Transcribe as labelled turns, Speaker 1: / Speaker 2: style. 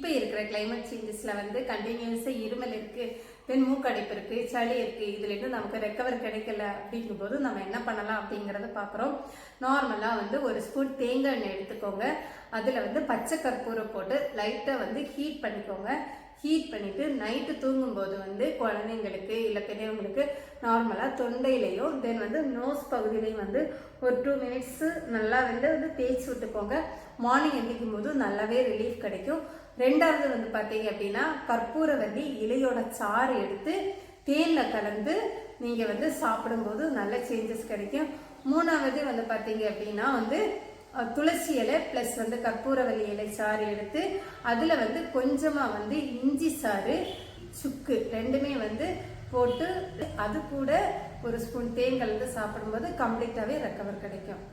Speaker 1: இப்போ இருக்கிற கிளைமேட் சேஞ்சஸில் வந்து கண்டினியூஸாக இருமல் இருக்குது, தென் மூக்கடைப்பு இருக்குது, சளி இருக்குது, இதுலேருந்து நமக்கு ரெக்கவர் கிடைக்கல அப்படிங்கும்போது நம்ம என்ன பண்ணலாம் அப்படிங்கிறத பார்க்குறோம். நார்மலாக வந்து ஒரு ஸ்பூன் தேங்காய் எண்ணெய் எடுத்துக்கோங்க. அதில் வந்து பச்சை கற்பூரம் போட்டு லைட்டாக வந்து ஹீட் பண்ணிக்கோங்க. ஹீட் பண்ணிவிட்டு நைட்டு தூங்கும்போது வந்து குழந்தைங்களுக்கு இல்லை பெரியவங்களுக்கு நார்மலாக தொண்டையிலையும் தென் வந்து நோஸ் பகுதியிலையும் வந்து ஒரு 2 மினிட்ஸு நல்லா வந்து தேய்ச்சி விட்டுக்கோங்க. மார்னிங் எந்திரிக்கும் போது நல்லாவே ரிலீஃப் கிடைக்கும். ரெண்டாவது வந்து பார்த்தீங்க அப்படின்னா கற்பூரவல்லி இலையோட சாறு எடுத்து தேனில் கலந்து நீங்கள் வந்து சாப்பிடும்போது நல்ல சேஞ்சஸ் கிடைக்கும். மூணாவது வந்து பார்த்தீங்க அப்படின்னா வந்து துளசி இலை ப்ளஸ் வந்து கற்பூரவல்லி இலை சாறு எடுத்து அதில் வந்து கொஞ்சமாக வந்து இஞ்சி சாறு, சுக்கு ரெண்டுமே வந்து போட்டு அது கூட ஒரு ஸ்பூன் தேன் கலந்து சாப்பிடும்போது கம்ப்ளீட்டாகவே ரெக்கவர் கிடைக்கும்.